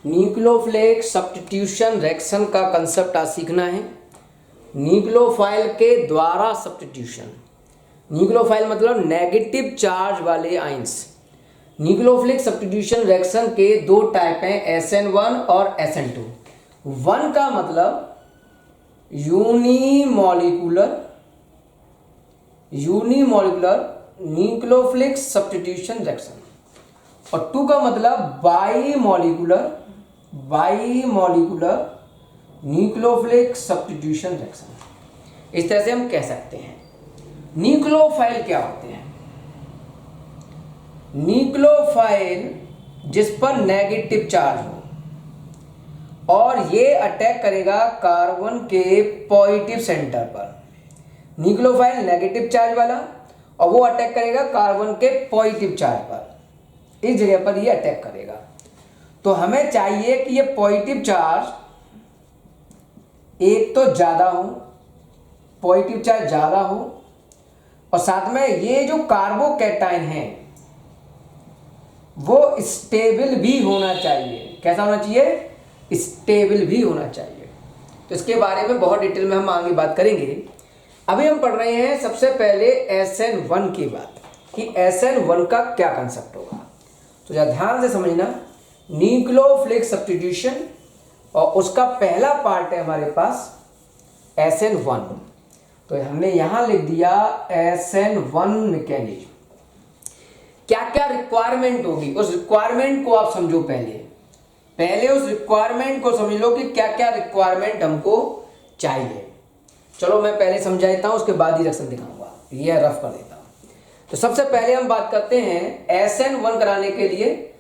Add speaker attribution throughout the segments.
Speaker 1: Nucleophilic substitution reaction का concept आज सीखना है। न्यूक्लियोफाइल के द्वारा सब्स्टिट्यूशन। न्यूक्लियोफाइल मतलब नेगेटिव चार्ज वाले आयंस। न्यूक्लियोफिलिक सब्स्टिट्यूशन रिएक्शन के दो टाइप हैं, SN1 और SN2। 1 का मतलब यूनिमॉलिक्यूलर न्यूक्लियोफिलिक सब्स्टिट्यूशन रिएक्शन और 2 का मतलब बाईमॉलिक्यूलर न्यूक्लियोफिलिक सब्स्टिट्यूशन रिएक्शन। इस तरह से हम कह सकते हैं। न्यूक्लियोफाइल क्या होते हैं? न्यूक्लियोफाइल जिस पर नेगेटिव चार्ज हो और ये अटैक करेगा कार्बन के पॉजिटिव सेंटर पर। न्यूक्लियोफाइल नेगेटिव चार्ज वाला और वो अटैक करेगा कार्बन के पॉजिटिव चार्ज पर, इस जगह पर ये अटैक करेगा। तो हमें चाहिए कि ये पॉजिटिव चार्ज एक तो ज्यादा हो, पॉजिटिव चार्ज ज्यादा हो और साथ में ये जो कार्बोकैटायन है वो स्टेबल भी होना चाहिए। कैसा होना चाहिए? स्टेबल भी होना चाहिए। तो इसके बारे में बहुत डिटेल में हम आगे बात करेंगे। अभी हम पढ़ रहे हैं सबसे पहले SN1 की बात, कि SN1 का क्या कंसेप्ट होगा। तो जरा ध्यान से समझना। न्यूक्लियोफिलिक सब्स्टिट्यूशन और उसका पहला पार्ट है हमारे पास SN1। तो हमने यहां लिख दिया SN1 मैकेनिज्म। क्या क्या रिक्वायरमेंट होगी, उस रिक्वायरमेंट को आप समझो। पहले उस रिक्वायरमेंट को समझ लो कि क्या क्या रिक्वायरमेंट हमको चाहिए। चलो मैं पहले समझा देता हूं, उसके बाद ही रिएक्शन दिखाऊंगा। ये रफ कर देता हूं। तो सबसे पहले हम बात करते हैं SN1 कराने के लिए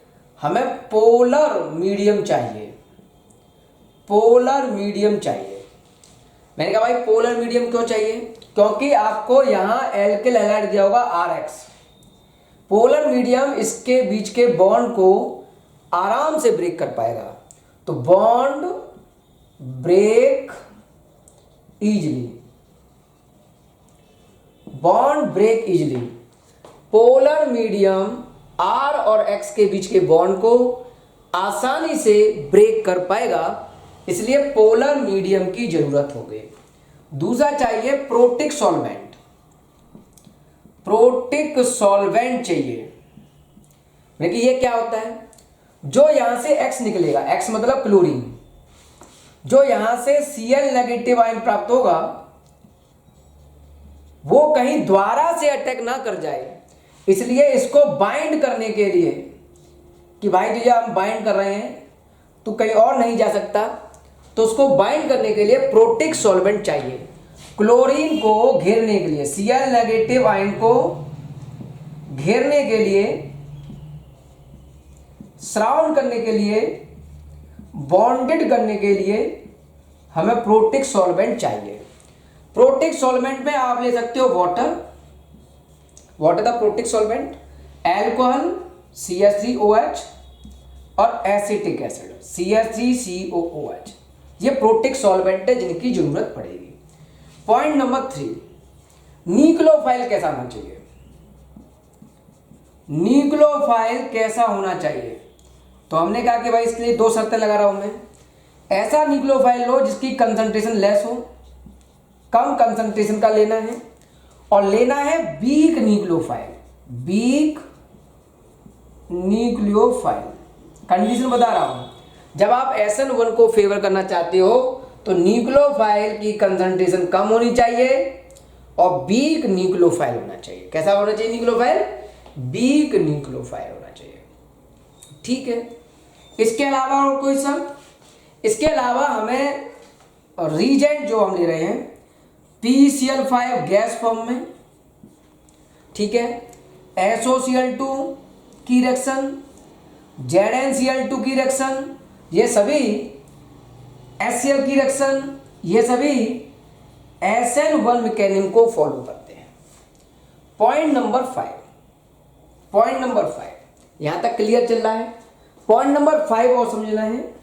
Speaker 1: हमें पोलर मीडियम चाहिए। पोलर मीडियम चाहिए। मैंने कहा भाई पोलर मीडियम क्यों चाहिए? क्योंकि आपको यहां एल्किल हैलाइड दिया होगा RX। पोलर मीडियम इसके बीच के बॉन्ड को आराम से ब्रेक कर पाएगा। तो bond break easily. Polar medium R और X के बीच के बॉन्ड को आसानी से ब्रेक कर पाएगा, इसलिए पोलर मीडियम की जरूरत होगी। दूसरा चाहिए प्रोटिक सॉल्वेंट चाहिए। लेकिन ये क्या होता है? जो यहां से X निकलेगा, X मतलब क्लोरीन, जो यहां से Cl नेगेटिव आयन प्राप्त होगा वो कहीं द्वारा से अटैक ना कर जाए, इसलिए इसको बाइंड करने के लिए कि भाई तुझे हम बाइंड कर रहे हैं, तू कहीं और नहीं जा सकता, तो उसको बाइंड करने के लिए प्रोटिक सॉल्वेंट चाहिए। क्लोरीन को घेरने के लिए, Cl नेगेटिव आयन को घेरने के लिए, सराउंड करने के लिए, बॉन्डेड करने के लिए हमें प्रोटिक सॉल्वेंट चाहिए। प्रोटिक सॉल्वेंट में आप ले सकते हो water the protic solvent, alcohol CH3OH और एसिटिक एसिड CH3COOH। ये प्रोटिक सॉल्वेंट है जिनकी जरूरत पड़ेगी। पॉइंट नंबर 3, न्यूक्लियोफाइल कैसा होना चाहिए? न्यूक्लियोफाइल कैसा होना चाहिए? तो हमने कहा कि भाई इसके लिए 2 शर्तें लगा रहा हूं मैं। ऐसा न्यूक्लियोफाइल लो जिसकी कंसंट्रेशन लेस हो, कम कंसंट्रेशन का लेना है, और लेना है वीक न्यूक्लियोफाइल। कंडीशन बता रहा हूं, जब आप SN1 को फेवर करना चाहते हो तो न्यूक्लियोफाइल की कंसंट्रेशन कम होनी चाहिए और वीक न्यूक्लियोफाइल होना चाहिए। कैसा होना चाहिए न्यूक्लियोफाइल? वीक न्यूक्लियोफाइल होना चाहिए। ठीक है। इसके अलावा और कोई शर्त? इसके अलावा हमें रीजेंट जो हम ले रहे हैं PCl5 गैस फॉर्म में, ठीक है, SOCl2 की रिएक्शन, ZnCl2 की रिएक्शन, ये सभी HCl की रिएक्शन, ये सभी SN1 मैकेनिज्म को फॉलो करते हैं। पॉइंट नंबर 5 यहां तक क्लियर चल रहा है। पॉइंट नंबर 5 और समझना है।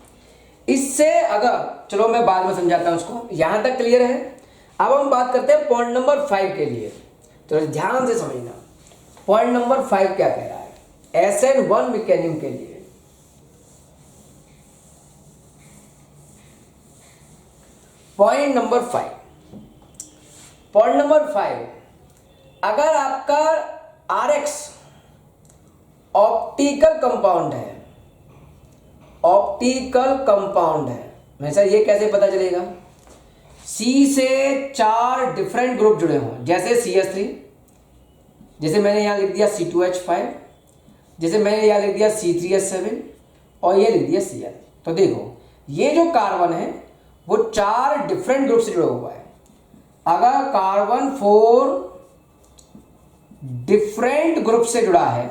Speaker 1: इससे अगर, चलो मैं बाद में समझाता हूं उसको, यहां तक क्लियर है। अब हम बात करते हैं पॉइंट नंबर 5 के लिए, तो ध्यान से समझना। पॉइंट नंबर 5 क्या कह रहा है? SN1 मैकेनिज्म के लिए पॉइंट नंबर 5, अगर आपका RX ऑप्टिकल कंपाउंड है, वैसा ये कैसे पता चलेगा? C से 4 डिफरेंट ग्रुप जुड़े हों, जैसे CH3, जैसे मैंने यहाँ लिख दिया C2H5, जैसे मैंने यहाँ लिख दिया C3H7 और ये लिख दिया Cl। तो देखो ये जो कार्बन है वो 4 डिफरेंट ग्रुप से जुड़ा हुआ है। अगर कार्बन 4 डिफरेंट ग्रुप से जुड़ा है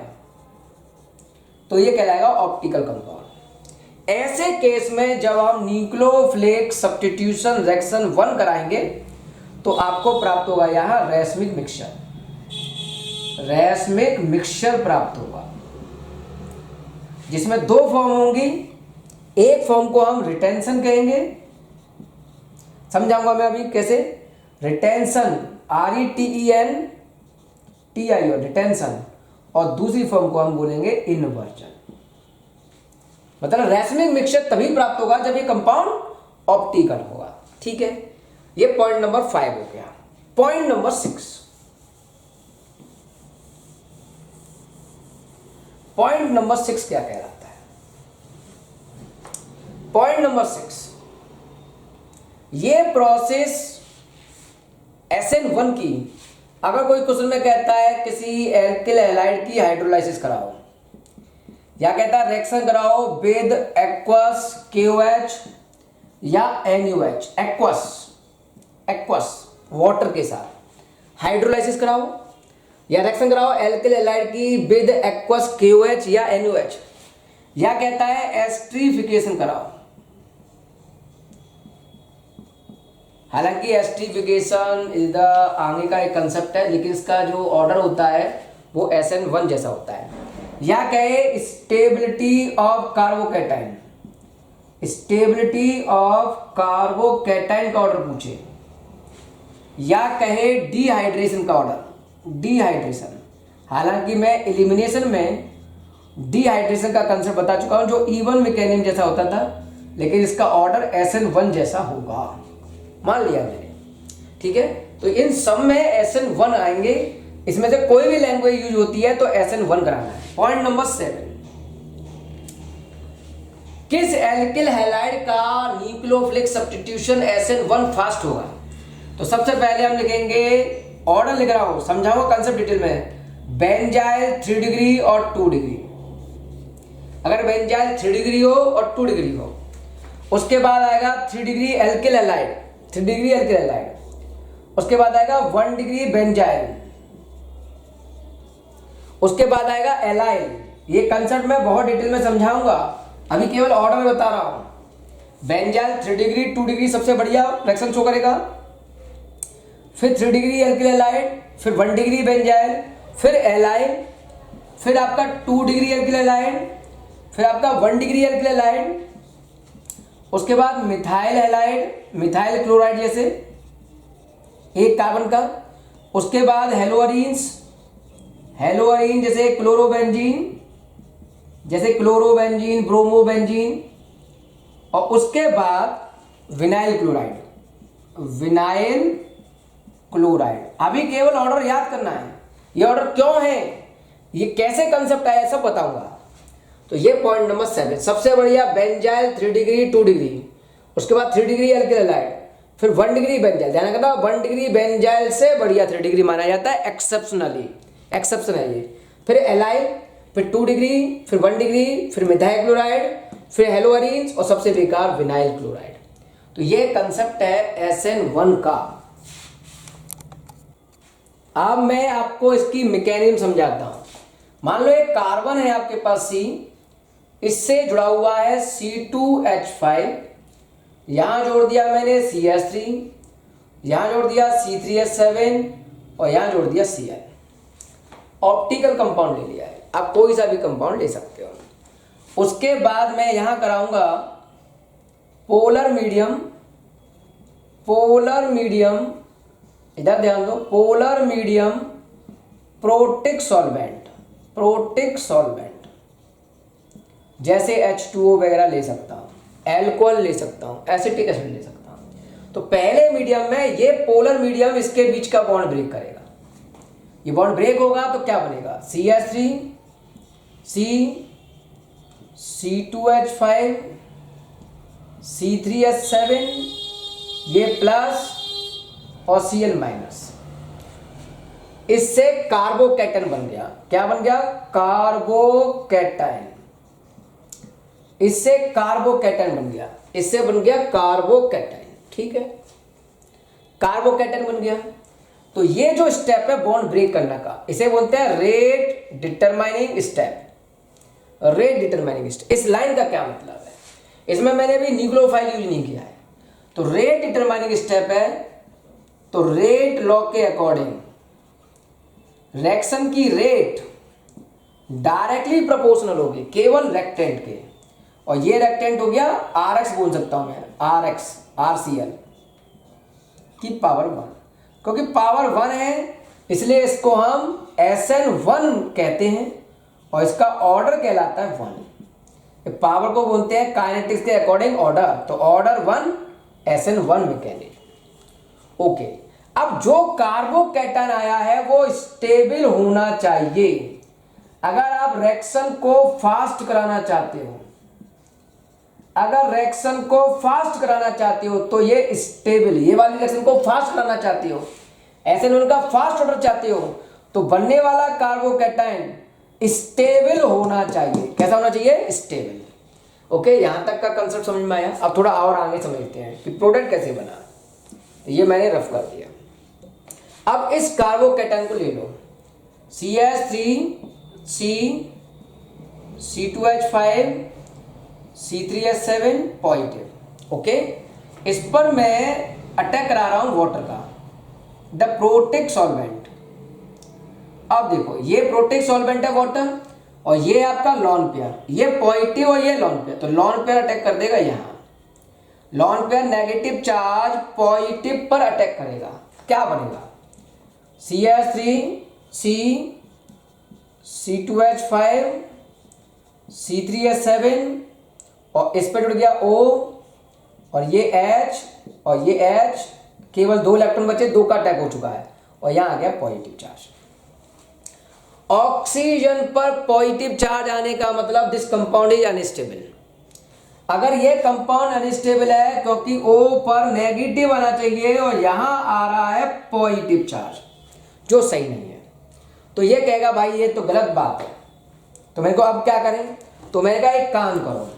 Speaker 1: तो ये कहलाएगा ऑप्टिकल कंपाउंड। ऐसे केस में जब हम न्यूक्लियोफिलिक सब्स्टिट्यूशन रिएक्शन 1 कराएंगे तो आपको प्राप्त होगा यहां रैसमिक मिक्सचर प्राप्त होगा, जिसमें 2 फॉर्म होंगी। एक फॉर्म को हम रिटेंशन कहेंगे, समझाऊंगा मैं अभी कैसे। रिटेंशन RETENTIO रिटेंशन, और दूसरी फॉर्म को हम बोलेंगे इन्वर्जन। मतलब रैसमिक मिक्सचर तभी प्राप्त होगा जब ये कंपाउंड ऑप्टिकल होगा। ठीक है, ये पॉइंट नंबर 5 हो गया। पॉइंट नंबर 6, क्या कहलाता है? पॉइंट नंबर 6, ये प्रोसेस SN1 की, अगर कोई क्वेश्चन में कहता है किसी एल्किल हैलाइड की हाइड्रोलाइसिस कराओ, या कहता है रिएक्शन कराओ विद एक्वस KOH या NUH, एक्वस वाटर के साथ हाइड्रोलाइसिस कराओ, या रिएक्शन कराओ एल्किल हैलाइड की विद एक्वस KOH या NUH, या कहता है एस्ट्रीफिकेशन कराओ। हालांकि एस्ट्रीफिकेशन इज द आगे का एक कंसेप्ट है, लेकिन इसका जो ऑर्डर होता है वो SN1 जैसा होता है। या कहे स्टेबिलिटी ऑफ कार्बोकैटाइन, का ऑर्डर पूछे, या कहे डिहाइड्रेशन का ऑर्डर। हालांकि मैं एलिमिनेशन में डिहाइड्रेशन का कंसेप्ट बता चुका हूं, जो इवन मैकेनिज्म जैसा होता था, लेकिन इसका ऑर्डर SN1 जैसा होगा, मान लिया मैंने। ठीक है, तो इन सब में SN1 आएंगे। इसमें से कोई भी लैंग्वेज यूज होती है तो SN1 कराना है। पॉइंट नंबर 7, किस एल्किल हैलाइड का न्यूक्लियोफिलिक सब्स्टिट्यूशन SN1 फास्ट होगा? तो सबसे पहले हम लिखेंगे, ऑर्डर लिख रहा हूं, समझाऊंगा कंसेप्ट डिटेल में। बेंजाइल 3 डिग्री और 2 डिग्री। अगर बेंजाइल 3 डिग्री हो और 2 डिग्री हो, उसके बाद आएगा 3 डिग्री एल्किल हैलाइड, उसके बाद आएगा 1 डिग्री बेंजाइल, उसके बाद आएगा एलाइल। ये कंसेप्ट मैं बहुत डिटेल में समझाऊंगा, अभी केवल ऑर्डर बता रहा हूं। बेंजाइल 3 डिग्री 2 डिग्री सबसे बढ़िया रिएक्शन शो करेगा, फिर 3 डिग्री एल्किल हैलाइड, फिर 1 डिग्री बेंजाइल, फिर एलाइल, फिर आपका 2 डिग्री एल्किल हैलाइड, फिर आपका 1 डिग्री एल्किल हैलाइड, उसके बाद मिथाइल हैलाइड, मिथाइल क्लोराइड जैसे एक कार्बन का, उसके बाद हेलोअरीन्स जैसे क्लोरोबेंजीन, ब्रोमोबेंजीन, और उसके बाद विनाइल क्लोराइड। अभी केवल ऑर्डर याद करना है, ये ऑर्डर क्यों है, ये कैसे कंसेप्ट आया, सब बताऊंगा। तो ये पॉइंट नंबर 7, सबसे बढ़िया बेंजाइल 3 डिग्री 2 डिग्री, उसके बाद 3 डिग्री एल्किल हैलाइड, फिर 1 डिग्री बेंजाइल। ध्यान रखना 1 डिग्री बेंजाइल से बढ़िया 3 डिग्री माना जाता है, एक्सेप्शन है ये। फिर एलाइल, फिर 2 डिग्री, फिर 1 डिग्री, फिर मिथाइल क्लोराइड, फिर हेलोअरीन्स, और सबसे बेकार विनाइल क्लोराइड। तो ये कंसेप्ट है SN1 का। अब मैं आपको इसकी मैकेनिज्म समझाता हूं। मान लो एक कार्बन है आपके पास C, इससे जुड़ा हुआ है C2H5, यहां जोड़ दिया मैंने CH3, यहां जोड़ दिया C3H7 और यहां जोड़ दिया Cl। ऑप्टिकल कंपाउंड ले लिया है, आप कोई सा भी कंपाउंड ले सकते हो। उसके बाद मैं यहां कराऊंगा पोलर मीडियम, इधर ध्यान दो, पोलर मीडियम प्रोटिक सॉल्वेंट, जैसे H2O वगैरह ले सकता हूं, एल्कोहल ले सकता हूं, एसिटिक एसिड ले सकता हूं। तो पहले मीडियम में ये पोलर मीडियम इसके बीच का बॉन्ड ब्रेक करेगा। ये बॉन्ड ब्रेक होगा तो क्या बनेगा, CH3 C2H5 C3H7 ये प्लस और Cl माइनस, इससे कार्बोकैटायन बन गया। क्या बन गया, कार्बोकैटायन। इससे कार्बोकैटायन बन गया, इससे बन गया कार्बोकैटायन। ठीक है, कार्बोकैटायन बन गया। तो ये जो स्टेप है बॉन्ड ब्रेक करने का, इसे बोलते हैं rate determining step. Rate determining step, इस लाइन का क्या मतलब है, इसमें मैंने भी न्यूक्लियोफाइल यूज नहीं किया है। तो रेट डिटरमाइनिंग स्टेप है, तो रेट लॉ के अकॉर्डिंग रिएक्शन की रेट डायरेक्टली प्रोपोर्शनल होगी केवल रेक्टेंट के, और ये रेक्टेंट हो गया RX बोल सकता हूं मैं, RX RCl की पावर 1, क्योंकि पावर 1 है इसलिए इसको हम SN1 कहते हैं और इसका ऑर्डर कहलाता है 1। पावर को बोलते हैं काइनेटिक्स के अकॉर्डिंग ऑर्डर, तो ऑर्डर 1 SN1 मैकेनिक। ओके, अब जो कार्बोकैटायन आया है वो स्टेबल होना चाहिए। अगर आप रिएक्शन को फास्ट कराना चाहते हो, अगर रिएक्शन को फास्ट कराना चाहते हो तो ये स्टेबल, ये वाली रिएक्शन को फास्ट कराना चाहते हो, SN1 का फास्ट ऑर्डर चाहते हो, तो बनने वाला कार्बोकैटायन स्टेबल होना चाहिए। कैसा होना चाहिए, स्टेबल। ओके, यहां तक का कंसेप्ट समझ में आया। अब थोड़ा और आगे समझते हैं कि प्रोडक्ट कैसे बना। तो ये मैंने रफ कर दिया। अब इस कार्बोकैटायन को ले लो, CH3 C2H5 C3H7 positive. Okay, इस पर मैं अटैक करा रहा हूं वाटर का, द प्रोटेक्ट सॉल्वेंट। अब देखो ये प्रोटेक्ट सॉल्वेंट है वाटर, और ये आपका लॉन पेयर, ये पॉजिटिव और ये लॉन पेयर, तो लॉन पेयर अटैक कर देगा यहां। Lone pair negative charge positive पर अटैक करेगा, क्या बनेगा, CH3 C2H5 C3H7 और इस पर जुड़ गया O, और ये H और ये H, केवल 2 इलेक्ट्रॉन बचे, 2 का अटैक हो चुका है, और यहां आ गया पॉजिटिव चार्ज। ऑक्सीजन पर पॉजिटिव चार्ज आने का मतलब दिस कंपाउंड इज अनस्टेबल। अगर ये कंपाउंड अनस्टेबल है क्योंकि O पर नेगेटिव आना चाहिए और यहां आ रहा है पॉजिटिव चार्ज, जो सही नहीं है, तो ये कहेगा भाई ये तो गलत बात है। तो मेरे को अब क्या करें, तो मैंने कहा एक काम करो,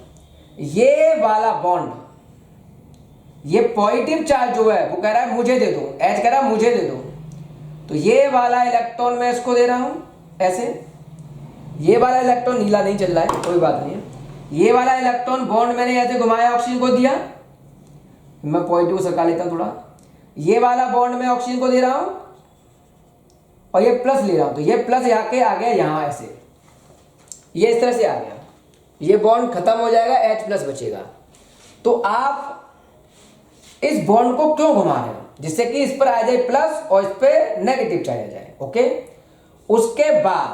Speaker 1: ये वाला बॉन्ड, ये पॉजिटिव चार्ज जो है वो कह रहा है मुझे दे दो, H कह रहा है मुझे दे दो, तो ये वाला इलेक्ट्रॉन मैं इसको दे रहा हूं ऐसे। ये वाला इलेक्ट्रॉन नीला नहीं चल रहा है, कोई बात नहीं है। ये वाला इलेक्ट्रॉन बॉन्ड मैंने ऐसे घुमाया, ऑक्सीजन को दिया, मैं पॉजिटिव को सरका लेता हूं थोड़ा। ये वाला बॉन्ड मैं ऑक्सीजन को दे रहा हूं और ये प्लस ले रहा हूं, तो ये प्लस आके आ गया यहां ऐसे, ये इस तरह से आ गया, ये बॉन्ड खत्म हो जाएगा, H प्लस बचेगा। तो आप इस बॉन्ड को क्यों घुमा रहे हो, जिससे कि इस पर आ जाए प्लस और इस पर नेगेटिव चार्ज आ जाए। ओके, उसके बाद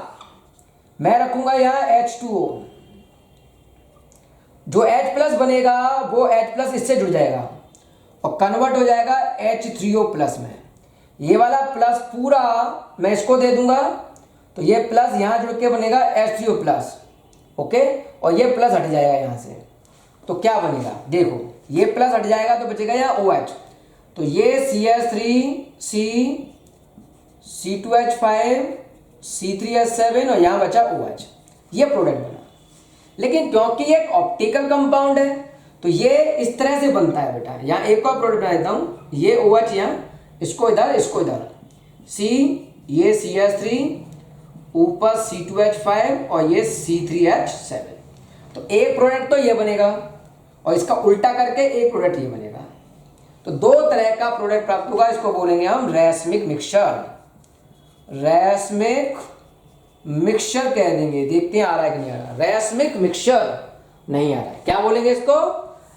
Speaker 1: मैं रखूंगा यहां H2O, जो H प्लस बनेगा वो H प्लस इससे जुड़ जाएगा और कन्वर्ट हो जाएगा H3O प्लस में। ये वाला प्लस पूरा मैं इसको दे दूंगा, तो ये प्लस यहां जुड़ के बनेगा H3O प्लस। ओके, और ये प्लस हट जाएगा यहां से, तो क्या बनेगा, देखो ये प्लस हट जाएगा तो बचेगा यहाँ OH, तो ये CH3 C2H5 C3H7 और यहाँ बचा OH, ये प्रोडक्ट बना। लेकिन क्योंकि ये एक ऑप्टिकल कंपाउंड है तो ये इस तरह से बनता है बेटा। यहाँ एक और प्रोडक्ट बना देता हूँ, ये OH यहाँ, इसको इधर इसको इधर, ये CH3 ऊपर C2H5 और ये C3H7, तो एक प्रोडक्ट तो ये बनेगा और इसका उल्टा करके एक प्रोडक्ट ये बनेगा, तो 2 तरह का प्रोडक्ट प्राप्त होगा। इसको बोलेंगे हम रैसमिक मिक्सचर, रैसमिक मिक्सचर कह देंगे। देखते हैं आ रहा है कि नहीं आ रहा, रैसमिक मिक्सचर नहीं आ रहा है, क्या बोलेंगे इसको,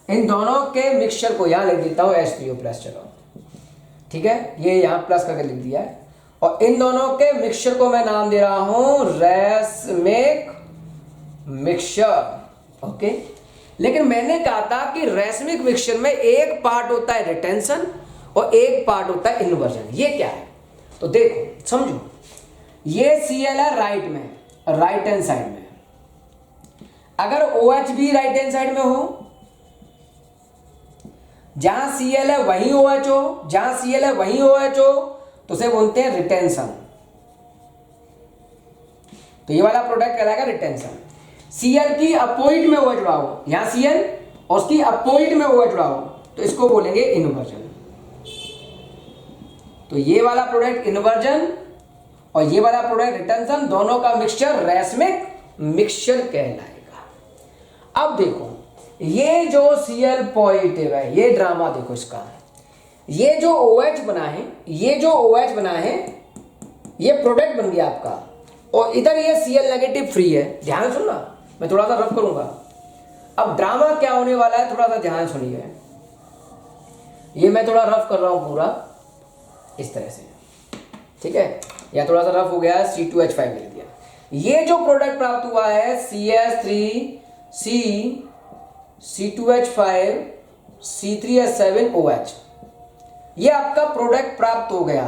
Speaker 1: इन दोनों के मिक्सचर को यहां लिख देता हूं H3O प्लस, चलो ठीक है, ये यहां प्लस करके लिख दिया है, और इन दोनों के मिक्सचर को मैं नाम दे रहा हूं रैसमिक मिक्सचर। ओके, लेकिन मैंने कहा था कि रैसमिक मिक्सचर में एक पार्ट होता है रिटेंशन और एक पार्ट होता है इन्वर्जन। ये क्या है? तो देखो समझो, ये Cl है राइट में, राइट हैंड साइड में। अगर OH भी राइट हैंड साइड में हो, जहां Cl है वहीं OH हो, जहां Cl है वहीं OH हो, तो उसे बोलते हैं रिटेंशन। तो ये वाला प्रोडक्ट कहलाएगा रिटेंशन। Cl की अपोजिट में OH जुड़ा हो, यहां Cl और उसकी अपोजिट में OH जुड़ा हो, तो इसको बोलेंगे इन्वर्जन। तो ये वाला प्रोडक्ट इन्वर्जन और ये वाला प्रोडक्ट रिटेंशन, दोनों का मिक्सचर रैसमिक मिक्सचर कहलाएगा। अब देखो, ये जो Cl पॉजिटिव है, ये ड्रामा देखो इसका, ये जो OH बना है, ये जो OH बना है, ये प्रोडक्ट बन गया आपका, और इधर ये Cl नेगेटिव फ्री है। ध्यान सुनना, मैं थोड़ा सा रफ करूंगा। अब ड्रामा क्या होने वाला है, थोड़ा सा ध्यान सुनिए। ये मैं थोड़ा रफ कर रहा हूं पूरा इस तरह से, ठीक है, या थोड़ा सा रफ हो गया, C2H5 लिख दिया। ये जो प्रोडक्ट प्राप्त हुआ है CH3C C2H5 C3H7OH, ये आपका प्रोडक्ट प्राप्त हो गया।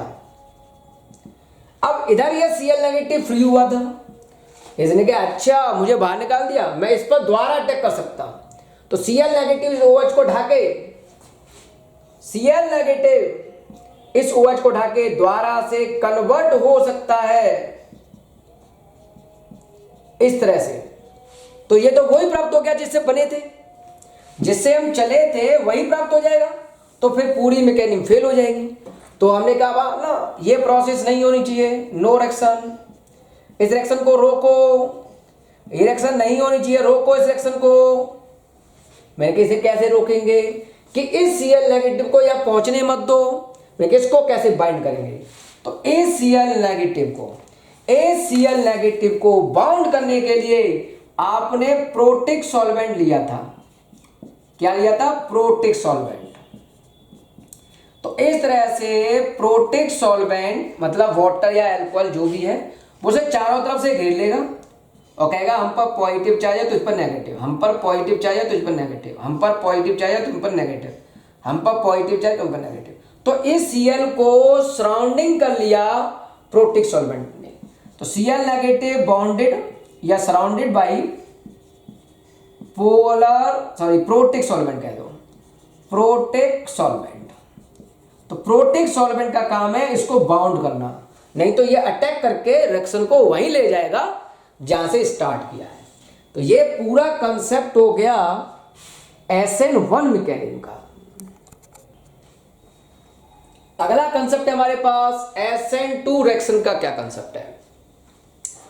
Speaker 1: अब इधर ये Cl नेगेटिव फ्री हुआ था, इसने कहा अच्छा मुझे बाहर निकाल दिया, मैं इस पर दोबारा अटैक कर सकता। तो Cl नेगेटिव इस OH को ढाके, Cl नेगेटिव इस OH को ढाके द्वारा से कन्वर्ट हो सकता है इस तरह से। तो ये तो वही प्राप्त हो गया जिससे बने थे, जिससे हम चले थे वही प्राप्त हो जाएगा, तो फिर पूरी मैकेनिज्म फेल हो जाएगी। तो हमने कहा ना ये प्रोसेस नहीं होनी चाहिए, नो रिएक्शन, इस रिएक्शन को रोको, ये रिएक्शन नहीं होनी चाहिए, रोको इस रिएक्शन को। मैंने कहा इसे कैसे रोकेंगे कि इस Cl नेगेटिव को या पहुंचने मत दो, मैं इसको कैसे बाइंड करेंगे। तो इस Cl नेगेटिव को बाउंड करने के लिए आपने प्रोटिक सॉल्वेंट लिया था। क्या लिया था? Protic solvent. तो इस तरह से प्रोटिक सॉल्वेंट मतलब वाटर या अल्कोहल जो भी है, वो उसे चारों तरफ से घेर लेगा और कहेगा हम पर पॉजिटिव चार्ज है तो इस पर नेगेटिव, हम पर पॉजिटिव चार्ज है तो इस पर नेगेटिव, हम पर पॉजिटिव चार्ज है तो इन पर नेगेटिव, हम पर पॉजिटिव चार्ज तो इन पर नेगेटिव। तो इस Cl को सराउंडिंग कर लिया प्रोटिक सॉल्वेंट ने। तो Cl नेगेटिव बॉन्डेड या सराउंडेड बाई प्रोटिक सॉल्वेंट कह दो, प्रोटिक सॉल्वेंट। तो प्रोटिक सॉल्वेंट का काम है इसको बाउंड करना, नहीं तो ये अटैक करके रिएक्शन को वहीं ले जाएगा जहां से स्टार्ट किया है। तो ये पूरा कंसेप्ट हो गया SN1 मैकेनिज्म का। अगला कंसेप्ट है हमारे पास SN2 रिएक्शन का। क्या कंसेप्ट है?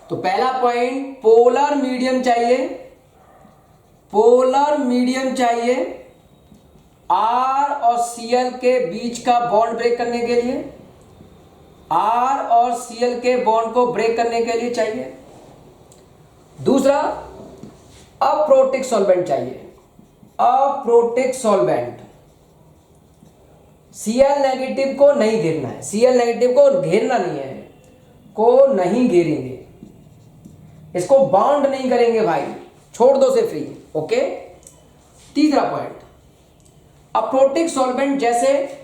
Speaker 1: तो पहला पॉइंट, पोलर मीडियम चाहिए, पोलर मीडियम चाहिए R और Cl के बीच का बॉन्ड ब्रेक करने के लिए, R और Cl के बॉन्ड को ब्रेक करने के लिए चाहिए। दूसरा, अप्रोटिक सॉल्वेंट चाहिए, अप्रोटिक सॉल्वेंट। Cl नेगेटिव को नहीं घेरना है, Cl नेगेटिव को घेरना नहीं है, को नहीं घेरेंगे, इसको बाउंड नहीं करेंगे भाई, छोड़ दो से फ्री। ओके। तीसरा पॉइंट, अप्रोटिक सॉल्वेंट जैसे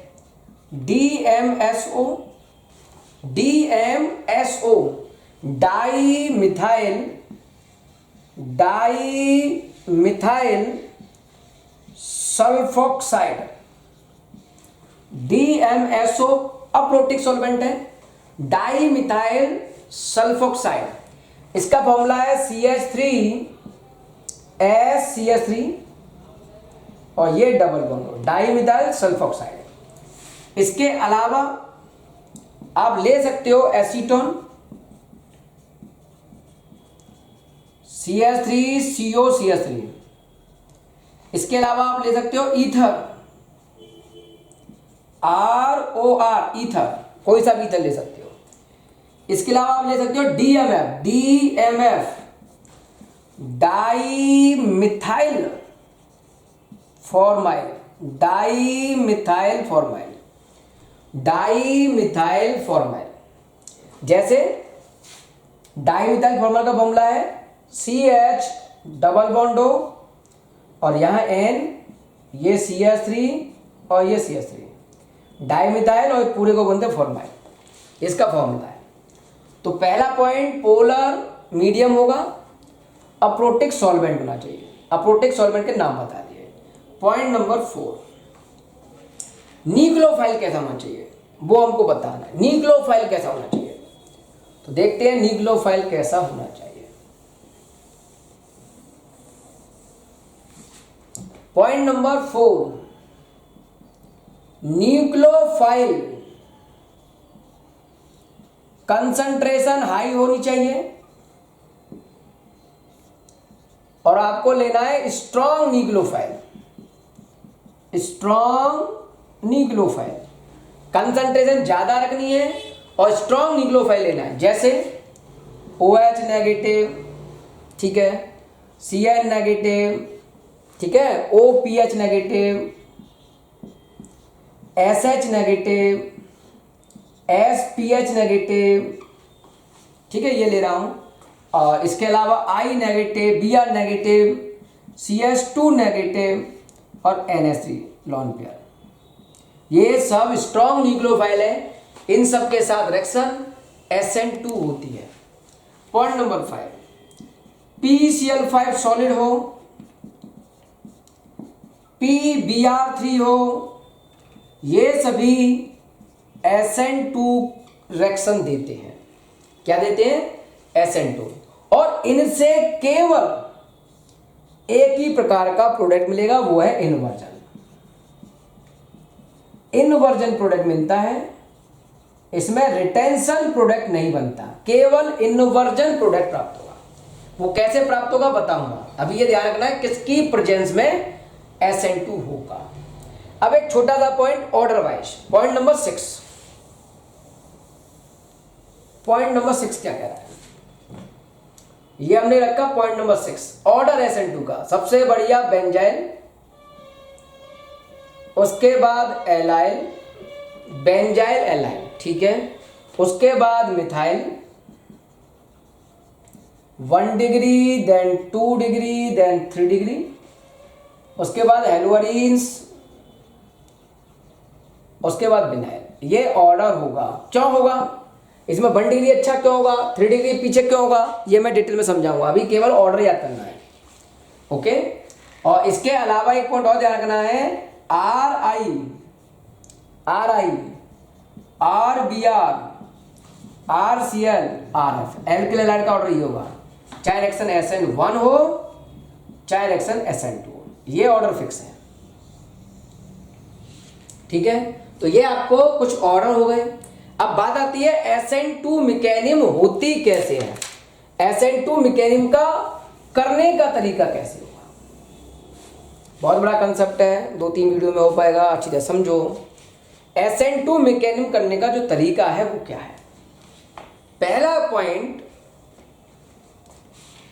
Speaker 1: DMSO, DMSO dimethyl sulphoxide, DMSO aprotic solvent है, डाईमिथाइल सल्फोक्साइड। इसका फॉर्मूला है CH3SCH3 और ये डबल बॉन्ड डाईमिथाइल सल्फोक्साइड। इसके अलावा आप ले सकते हो एसीटोन, CH3COCH3। इसके अलावा आप ले सकते हो ईथर, ROR ईथर, कोई सा भी ईथर ले सकते हो। इसके अलावा आप ले सकते हो DMF dimethyl formyl, dimethyl formyl, dimethyl formyl. जैसे डाईमिथाइल फॉर्माइल का फॉर्मूला है CH डबल बॉन्ड O और यहाँ N, ये CH3 और ये CH3, डाइमिथाइल और पूरे को बनते हैं फॉर्माइल, इसका फॉर्मूला है। तो पहला पॉइंट पोलर मीडियम होगा, अप्रोटिक सॉल्वेंट होना चाहिए। अप्रोटिक सॉल्वेंट के नाम बता दिए। पॉइंट नंबर 4, न्यूक्लियोफाइल कैसा होना चाहिए वो हमको बताना है। न्यूक्लियोफाइल कैसा होना चाहिए, तो देखते हैं न्यूक्लियोफाइल कैसा होना चाहिए। Point number 4, nucleophile concentration high होनी चाहिए और आपको लेना है strong nucleophile. Strong nucleophile concentration ज्यादा रखनी है और स्ट्रॉन्ग न्यूक्लियोफाइल लेना है, जैसे OH नेगेटिव, ठीक है, Cl नेगेटिव, ठीक है, OPH negative, SH negative, SPH negative, ठीक है, ये ले रहा हूं। और इसके अलावा I negative, Br negative, CH2 negative और NH3 लॉन पेयर, ये सब स्ट्रॉन्ग न्यूक्लियोफाइल है। इन सब के साथ रिएक्शन SN2 होती है। पॉइंट नंबर 5, PCl5 सॉलिड हो, PBr3 हो, ये सभी SN2 रिएक्शन देते हैं। क्या देते हैं? SN2। और इनसे केवल एक ही प्रकार का प्रोडक्ट मिलेगा, वो है इनवर्जन। इनवर्जन प्रोडक्ट मिलता है, इसमें रिटेंशन प्रोडक्ट नहीं बनता, केवल इनवर्जन प्रोडक्ट प्राप्त होगा। वो कैसे प्राप्त होगा बताऊंगा। अभी ये ध्यान रखना है किसकी प्रेजेंस में SN2 होगा। अब एक छोटा सा point order wise, point number 6। Point number 6 क्या कह रहा है, ये हमने रखा पॉइंट नंबर 6, ऑर्डर SN2 का। सबसे बढ़िया बेंजाइल, उसके बाद एलाइल, बेंजाइल एलाइल, ठीक है, उसके बाद methyl, 1 degree, then 2 degree, then 3 degree, उसके बाद हेलोअरीन्स, उसके बाद विनाइल। ये ऑर्डर होगा। क्यों होगा इसमें 1 डिग्री अच्छा क्यों होगा, 3 डिग्री पीछे क्यों होगा, ये मैं डिटेल में समझाऊंगा। अभी केवल ऑर्डर याद करना है, ओके। और इसके अलावा एक पॉइंट और ध्यान रखना है, RI, RBr, RCl, RF, alkyl halide का ऑर्डर ये होगा, चाहे रिएक्शन SN1 हो चाहे रिएक्शन SN2 हो, ये ऑर्डर फिक्स है, ठीक है। तो ये आपको कुछ ऑर्डर हो गए। अब बात आती है SN2 मैकेनिज्म होती कैसे है, SN2 मैकेनिज्म का करने का तरीका कैसे होगा। बहुत बड़ा कंसेप्ट है, 2-3 वीडियो में हो पाएगा, अच्छी तरह समझो। SN2 मैकेनिज्म करने का जो तरीका है वो क्या है। पहला पॉइंट,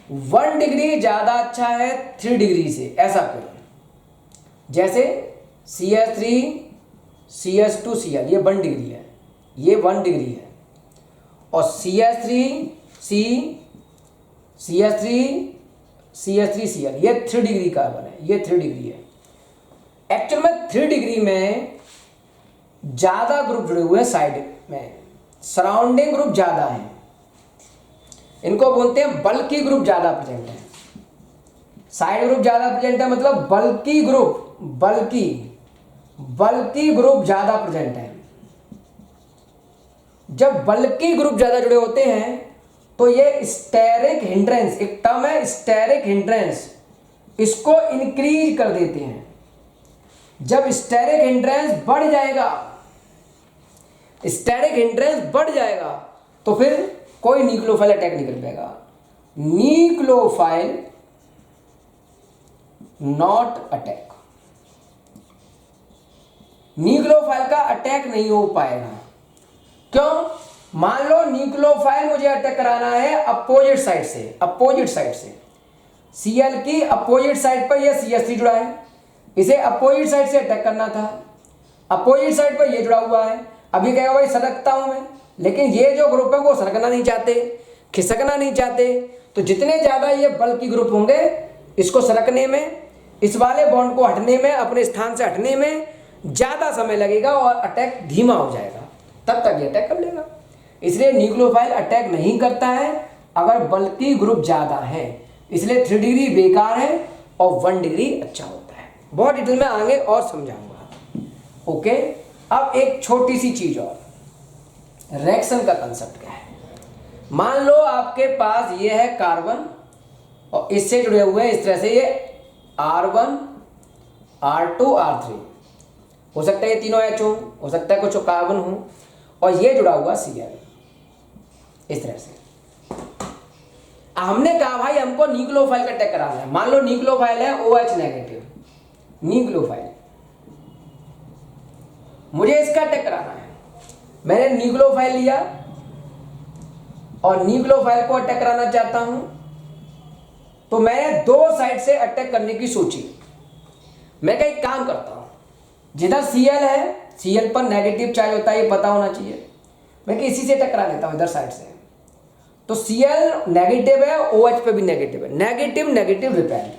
Speaker 1: 1 डिग्री ज्यादा अच्छा है 3 डिग्री से, ऐसा करो। जैसे CH3 CH2Cl, ये 1 डिग्री है, ये 1 डिग्री है, और CH3C CH3Cl, ये 3 डिग्री कार्बन है, ये 3 डिग्री है। एक्चुअल में 3 डिग्री में ज्यादा ग्रुप जुड़े हुए हैं साइड में, सराउंडिंग ग्रुप ज्यादा है, इनको बोलते हैं बल्की ग्रुप ज्यादा प्रेजेंट है। साइड ग्रुप ज्यादा प्रेजेंट है मतलब बल्की ग्रुप, बल्की ग्रुप ज्यादा प्रेजेंट है। जब बल्की ग्रुप ज्यादा जुड़े होते हैं तो ये स्टेरिक हिंड्रेंस, एक टर्म है स्टेरिक हिंड्रेंस, इसको इंक्रीज कर देते हैं। जब स्टेरिक हिंड्रेंस बढ़ जाएगा, स्टेरिक हिंड्रेंस बढ़ जाएगा तो फिर कोई न्यूक्लियोफाइल अटैक नहीं कर पाएगा। न्यूक्लियोफाइल नॉट अटैक, न्यूक्लियोफाइल का अटैक नहीं हो पाएगा। क्यों? मान लो न्यूक्लियोफाइल मुझे अटैक कराना है अपोजिट साइड से, अपोजिट साइड से, Cl की अपोजिट साइड पर यह CH3 जुड़ा है, इसे अपोजिट साइड से अटैक करना था, अपोजिट साइड पर यह जुड़ा हुआ है। अभी कहेगा भाई सरकता हूं मैं, लेकिन ये जो ग्रुप है वो सरकना नहीं चाहते, खिसकना नहीं चाहते, तो जितने ज्यादा ये बल्कि ग्रुप होंगे इसको सरकने में इस वाले बॉन्ड को हटने में, अपने स्थान से हटने में ज़्यादा समय लगेगा और अटैक धीमा हो जाएगा, तब तक ये अटैक कर लेगा। इसलिए न्यूक्लियोफाइल अटैक नहीं करता है अगर बल्कि ग्रुप ज़्यादा है। इसलिए 3 डिग्री बेकार है और 1 डिग्री अच्छा होता है। बहुत डिटेल में आगे और समझाऊंगा। ओके, अब एक छोटी सी चीज़ और, रिएक्शन का कंसेप्ट क्या है। मान लो आपके पास ये है कार्बन और इससे जुड़े हुए हैं इस तरह से ये R1 R2 R3, हो सकता है ये तीनों H हो सकता है कुछ कार्बन हो, और ये जुड़ा हुआ Cl इस तरह से। हमने कहा भाई हमको न्यूक्लियोफाइल का अटैक कराना है। मान लो न्यूक्लियोफाइल है OH नेगेटिव, न्यूक्लियोफाइल, मुझे इसका अटैक कराना है। मैंने न्यूक्लियोफाइल लिया और न्यूक्लियोफाइल को अटैक कराना चाहता हूं, तो मैंने 2 साइड से अटैक करने की सोची। मैं एक काम करता हूं, जिधर Cl है, Cl पर नेगेटिव चार्ज होता है, ये पता होना चाहिए, मैं इसी से अटैक करा देता हूं इधर साइड से। तो Cl नेगेटिव है, OH पे भी नेगेटिव है, negative negative repel,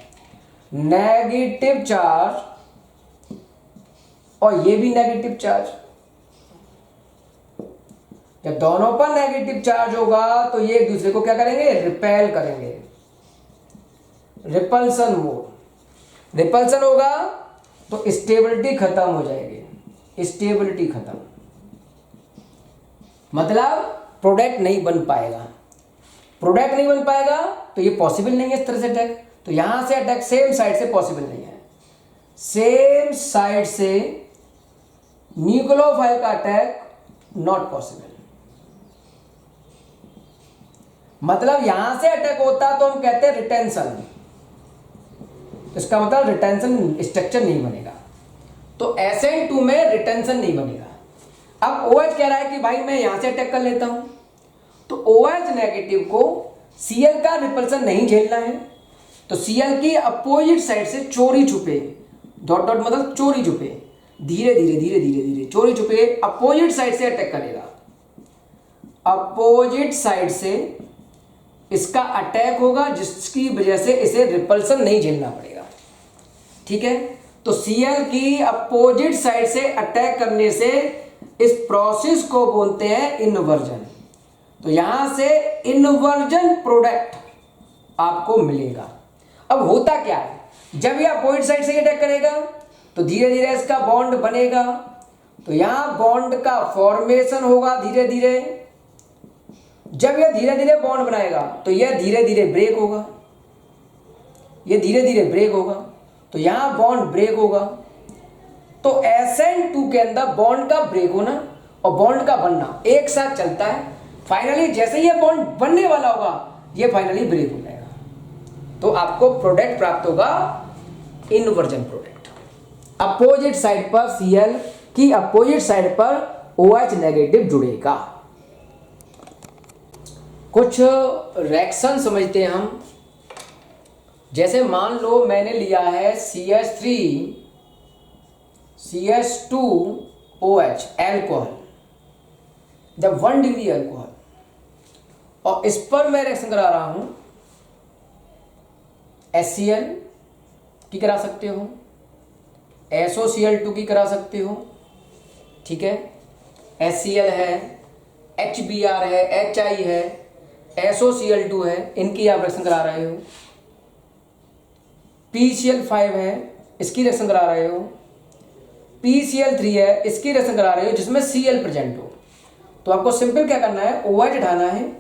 Speaker 1: negative charge और ये भी नेगेटिव चार्ज। जब दोनों पर नेगेटिव चार्ज होगा तो ये एक दूसरे को क्या करेंगे, रिपेल करेंगे, रिपल्सन मोड। रिपल्सन होगा तो स्टेबिलिटी खत्म हो जाएगी, स्टेबिलिटी खत्म, मतलब प्रोडक्ट नहीं बन पाएगा। प्रोडक्ट नहीं बन पाएगा तो ये पॉसिबल नहीं है इस तरह से अटैक। तो यहां से अटैक सेम साइड से पॉसिबल नहीं है, सेम साइड से न्यूक्लियोफाइल का अटैक नॉट पॉसिबल। मतलब यहां से अटैक होता तो हम कहते हैं रिटेंशन, इसका मतलब रिटेंशन स्ट्रक्चर नहीं बनेगा। तो SN2 में रिटेंशन नहीं बनेगा। अब OH कह रहा है कि भाई मैं यहां से अटैक कर लेता हूं, तो OH नेगेटिव को Cl का रिपल्सन नहीं झेलना है, तो Cl की अपोजिट साइड से चोरी छुपे, डॉट डॉट मतलब चोरी छुपे, धीरे धीरे धीरे धीरे धीरे चोरी छुपे अपोजिट साइड से अटैक करेगा। अपोजिट साइड से इसका अटैक होगा जिसकी वजह से इसे रिपल्सन नहीं झेलना पड़ेगा। ठीक है, तो Cl की अपोजिट साइड से अटैक करने से इस प्रोसेस को बोलते हैं इन्वर्जन। तो यहां से इन्वर्जन प्रोडक्ट आपको मिलेगा। अब होता क्या है, जब यह अपोजिट साइड से अटैक करेगा तो धीरे धीरे इसका बॉन्ड बनेगा, तो यहां बॉन्ड का फॉर्मेशन होगा धीरे धीरे। जब यह धीरे धीरे बॉन्ड बनाएगा तो यह धीरे धीरे ब्रेक होगा, यह धीरे धीरे ब्रेक होगा, तो यहां बॉन्ड ब्रेक होगा। तो SN2 के अंदर बॉन्ड का ब्रेक होना और बॉन्ड का बनना एक साथ चलता है। फाइनली जैसे ये बॉन्ड बनने वाला होगा ये फाइनली ब्रेक हो जाएगा, तो आपको प्रोडक्ट प्राप्त होगा इन्वर्जन प्रोडक्ट। अपोजिट साइड पर Cl की अपोजिट साइड पर OH नेगेटिव जुड़ेगा। कुछ रिएक्शन समझते हैं हम। जैसे मान लो मैंने लिया है CH3 CH2OH एल्कोहल, जब 1 डिग्री एल्कोहल, और इस पर मैं रिएक्शन करा रहा हूं HCl की करा सकते हो, SOCl2 की करा सकते हो। ठीक है, HCl है, HBr है, HI है, SOCl2 है, इनकी आप रिएक्शन करा रहे हो। PCl5 है, इसकी रिएक्शन करा रहे हो। PCl3 है, इसकी रिएक्शन करा रहे हो जिसमें Cl प्रेजेंट हो। तो आपको सिंपल क्या करना है, OH हटाना है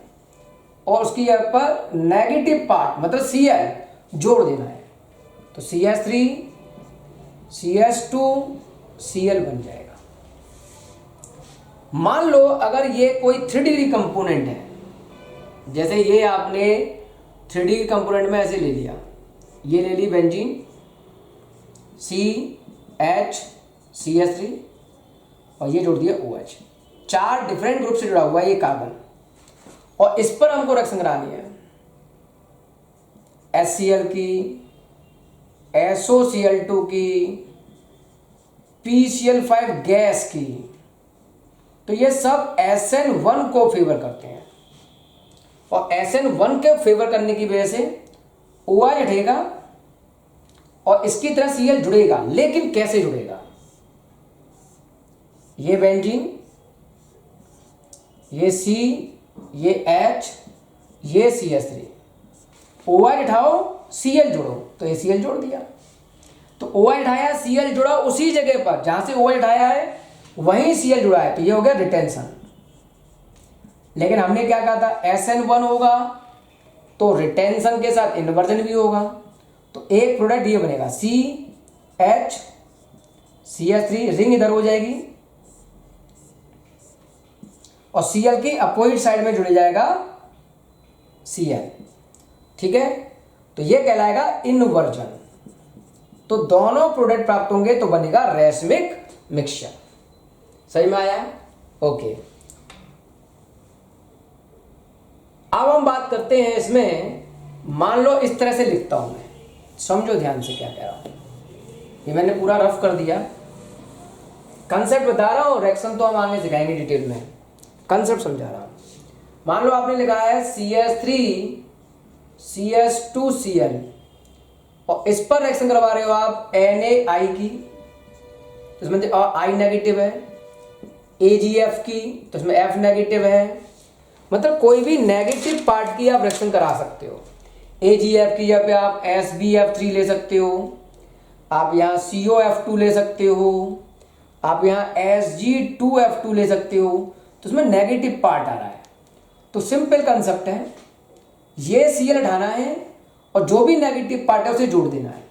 Speaker 1: और उसकी यहाँ पर नेगेटिव पार्ट मतलब Cl जोड़ देना है, तो CH3 CH2 Cl बन जाएगा। मान लो अगर ये कोई 3 डिग्री कंपोनेंट है, जैसे ये आपने 3 डिग्री कंपोनेंट में ऐसे ले लिया, ये ले ली बेंजीन CH3 और ये जोड़ दिया OH, 4 डिफरेंट ग्रुप से जुड़ा हुआ है ये कार्बन, और इस पर हमको रिएक्शन करानी है HCl की, SOCl2 की, PCl5 गैस की। तो ये सब SN1 को फेवर करते हैं, और SN1 के फेवर करने की वजह से OH हटेगा और इसकी तरह Cl जुड़ेगा, लेकिन कैसे जुड़ेगा? ये बेंजीन, ये C, ये H, ये CH3, OH उठाओ Cl जोड़ो, तो ये Cl जोड़ दिया। तो OH उठाया Cl जुड़ा उसी जगह पर जहां से OH उठाया है वहीं Cl जुड़ा है, तो ये हो गया रिटेंशन। लेकिन हमने क्या कहा था, SN1 होगा तो रिटेंशन के साथ इन्वर्जन भी होगा, तो एक प्रोडक्ट ये बनेगा CH CH3, रिंग इधर हो जाएगी और Cl की अपोजिट साइड में जुड़ जाएगा Cl, ठीक है। तो ये कहलाएगा इन्वर्जन। तो दोनों प्रोडक्ट प्राप्त होंगे तो बनेगा रेसमिक मिक्सचर। सही में आया? ओके। अब हम बात करते हैं इसमें, मान लो इस तरह से लिखता हूं मैं, समझो ध्यान से क्या कह रहा हूं। ये मैंने पूरा रफ कर दिया, कंसेप्ट बता रहा हूं, रिएक्शन तो हम आगे सिखाएंगे डिटेल में, कंसेप्ट समझा रहा हूं। मान लो आपने लिखा है CH3 CH2Cl और इस पर रिएक्शन करवा रहे हो आप NaI की, तो इसमें I नेगेटिव है, AgF की, तो इसमें F नेगेटिव है। मतलब कोई भी नेगेटिव पार्ट की आप रिएक्शन करा सकते हो। AgF की जगह पे आप SbF3 ले सकते हो, आप यहाँ COF2 ले सकते हो, आप यहाँ Sg2F2 ले सकते हो, तो उसमें नेगेटिव पार्ट आ रहा है। तो सिंपल कंसेप्ट है, ये Cl हटाना है और जो भी नेगेटिव पार्ट है उसे जोड़ देना है।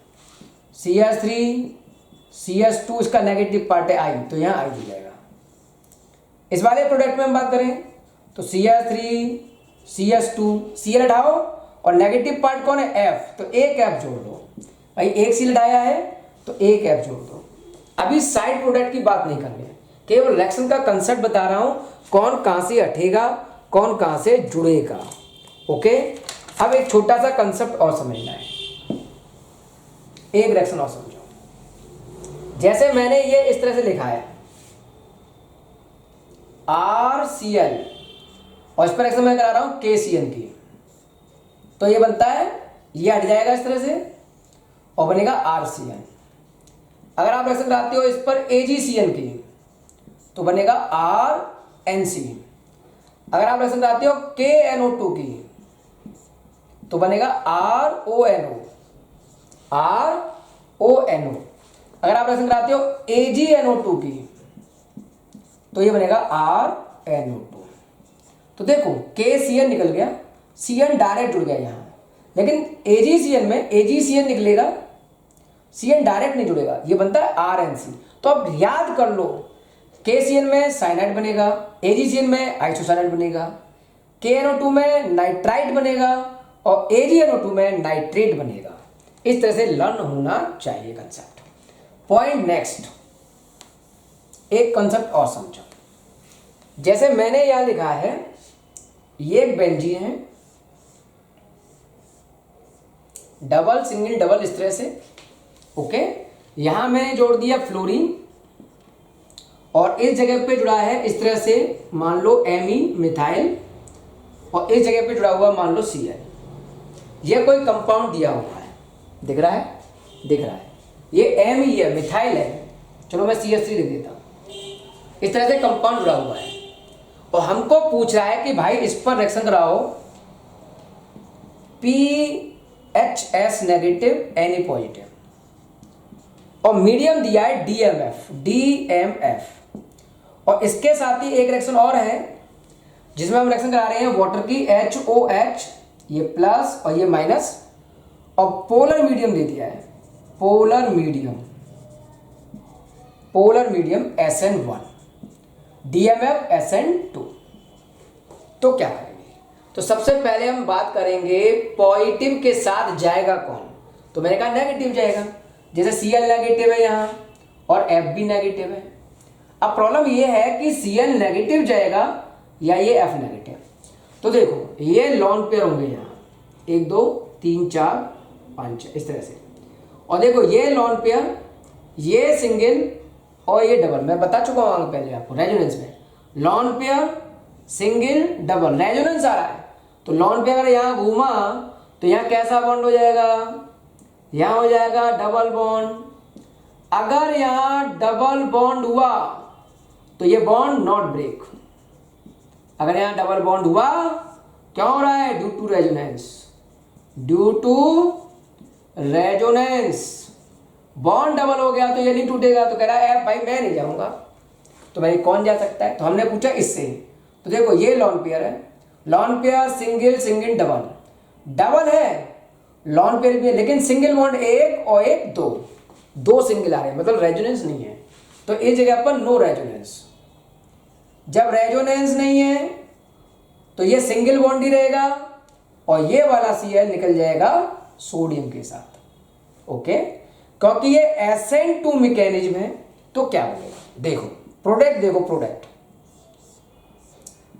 Speaker 1: CH3 CH2 इसका नेगेटिव पार्ट है I, तो यहाँ I जुड़ जाएगा। इस वाले प्रोडक्ट में हम बात करें तो CH3 CH2 Cl हटाओ और नेगेटिव पार्ट कौन है? F, तो एक F जोड़ दो भाई, एक Cl हटाया है तो एक F जोड़ दो। अभी साइड प्रोडक्ट की बात नहीं करनी है, केवल रिएक्शन का कंसेप्ट बता रहा हूं, कौन कहां से हटेगा कौन कहां से जुड़ेगा। ओके, अब एक छोटा सा कंसेप्ट और समझना है, एक रिएक्शन और समझो। जैसे मैंने ये इस तरह से लिखा है RCl और इस पर रिएक्शन मैं करा रहा हूं KCl की, तो ये बनता है, ये हट जाएगा इस तरह से और बनेगा RCl। अगर आप रिएक्शन कराते हो इस पर AgCl की तो बनेगा RNC। अगर आप रिएक्शन कराते हो KNO2 की तो बनेगा RONO। अगर आप रिएक्शन कराते हो AgNO2 की तो ये बनेगा RNO2। तो देखो KCl निकल गया, Cn डायरेक्ट जुड़ गया यहाँ, लेकिन AgCl में AgCl निकलेगा, Cn डायरेक्ट नहीं जुड़ेगा, ये बनता है RNC। तो अब याद कर लो, KCl में साइनाइड बनेगा, AgCl में आइसोसाइनाइड बनेगा, KNO2 में नाइट्राइट बनेगा और AgNO2 में नाइट्रेट बनेगा। इस तरह से लर्न होना चाहिए कंसेप्ट। पॉइंट नेक्स्ट, एक कंसेप्ट और समझो। जैसे मैंने यहां लिखा है, ये एक बेंजीन है, डबल सिंगल डबल इस तरह से। ओके, यहां मैंने जोड़ दिया फ्लोरीन और इस जगह पे जुड़ा है इस तरह से, मान लो एमी मिथाइल, और इस जगह पे जुड़ा हुआ मान लो Cl। ये कोई कंपाउंड दिया हुआ है, दिख रहा है? दिख रहा है, ये एमी है, मिथाइल है, चलो मैं CH3 लिख देता हूं। इस तरह से कंपाउंड जुड़ा हुआ है और हमको पूछ रहा है कि भाई इस पर रिएक्शन कराओ PHS नेगेटिव Na पॉजिटिव, और मीडियम दिया है DMF, और इसके साथ ही एक रिएक्शन और है जिसमें हम रिएक्शन करा रहे हैं वाटर की HOH, ये प्लस और ये माइनस, और पोलर मीडियम दे दिया है, polar medium SN1, DMF SN2। तो क्या करेंगे? तो सबसे पहले हम बात करेंगे पॉजिटिव के साथ जाएगा कौन, तो मैंने कहा नेगेटिव जाएगा, जैसे Cl नेगेटिव है यहाँ और F भी नेगेटिव है। अब प्रॉब्लम ये है कि Cl नेगेटिव जाएगा या ये F नेगेटिव। तो देखो ये लॉन पेयर होंगे यहाँ, 1 2 3 4 5 6 इस तरह से, और देखो ये लॉन पेयर, ये सिंगल और ये डबल। मैं बता चुका हूँ पहले आपको रेजोनेंस में, lone pair single double resonance आ रहा है, तो लॉन पेयर अगर यहाँ घूमा तो यहाँ कैसा बॉन्ड हो जाएगा? यहाँ हो जाएगा डबल बॉन्ड। अगर यहाँ डबल बॉन्ड हुआ तो ये बॉन्ड नॉट ब्रेक। अगर यहाँ डबल बॉन्ड हुआ, क्या हो रहा है? Due to resonance. Due to resonance bond double हो गया तो ये नहीं टूटेगा। तो कह रहा है भाई मैं नहीं जाऊंगा। तो भाई कौन जा सकता है? तो हमने पूछा इससे। तो देखो ये लॉन पेयर है, lawn pair single single double, double है लॉन पेयर भी है, लेकिन सिंगल बॉन्ड एक और एक दो, दो सिंगल आ रहे हैं, मतलब रेजोनेंस नहीं है। तो इस जगह पर नो रेजोनेंस। जब रेजोनेंस नहीं है तो ये सिंगल बॉन्ड ही रहेगा और ये वाला Cl निकल जाएगा सोडियम के साथ। ओके, क्योंकि ये SN2 मैकेनिज्म है। तो क्या बनेगा? देखो प्रोडक्ट, देखो प्रोडक्ट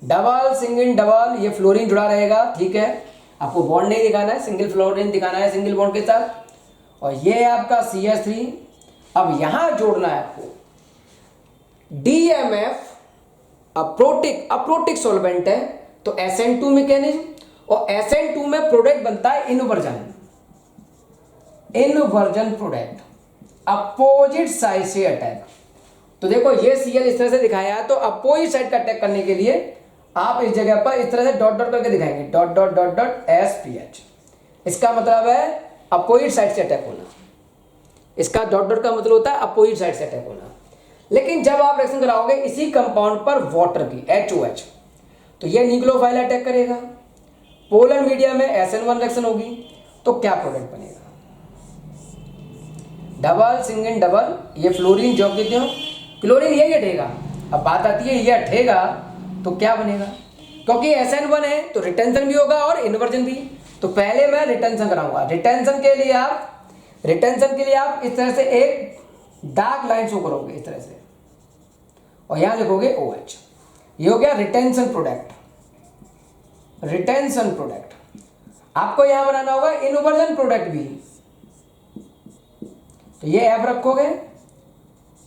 Speaker 1: डबल सिंगल डबल, ये फ्लोरीन जुड़ा रहेगा, ठीक है। आपको बॉन्ड नहीं दिखाना है, सिंगल फ्लोरीन दिखाना है सिंगल बॉन्ड के साथ। और ये है आपका CH3। अब यहां जोड़ना है आपको DMF, अप्रोटिक सॉल्वेंट है, तो SN2 मैकेनिज्म, और SN2 में प्रोडक्ट बनता है इनवर्जन प्रोडक्ट, अपोजिट साइड से अटैक। तो देखो ये Cl इस तरह से दिखाया है, तो अपोजिट साइड का अटैक करने के लिए आप इस जगह पर इस तरह से डॉट डॉट करके दिखाएंगे, dot dot dot dot SPH। इसका मतलब है अपोजिट साइड से अटैक होना। इसका डॉट डॉट का मतलब होता है अपोजिट साइड से अटैक होना। लेकिन जब आप रिएक्शन कराओगे इसी कंपाउंड पर वाटर की HOH, तो ये न्यूक्लियोफाइल अटैक करेगा। पोलर मीडिया में SN1 रिएक्शन होगी, तो क्या प्रोडक्ट बनेगा? डबल सिंगल डबल, ये फ्लोरीन जो देते हो, क्लोरीन यही हटेगा। अब बात आती है ये हटेगा तो क्या बनेगा? क्योंकि SN1 है तो रिटेंशन भी होगा और इन्वर्जन भी। तो पहले मैं रिटेंशन कराऊंगा। रिटेंशन के लिए आप इस तरह से एक डार्क लाइन शो करोगे इस तरह से, और यहां लिखोगे OH। ये हो गया रिटेंशन प्रोडक्ट। आपको यहां बनाना होगा इन्वर्जन प्रोडक्ट भी। तो ये F रखोगे,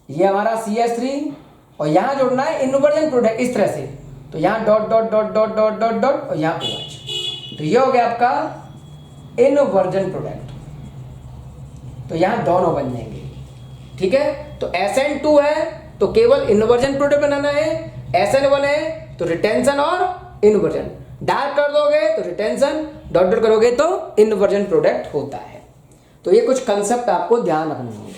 Speaker 1: ये हमारा CH3, और यहां जोड़ना है इन्वर्जन प्रोडक्ट इस तरह से। तो यहां dot dot dot dot dot dot dot और यहां OH। तो ये हो गया आपका इन्वर्जन प्रोडक्ट। तो यहां दोनों बन जाएंगे, ठीक है। तो SN2 है तो केवल इन्वर्जन प्रोडक्ट बनाना है, SN1 है तो रिटेंशन और इन्वर्जन। डार्क कर दोगे तो रिटेंशन, डॉट डॉट करोगे तो इन्वर्जन प्रोडक्ट होता है। तो ये कुछ कंसेप्ट आपको ध्यान रखने होंगे।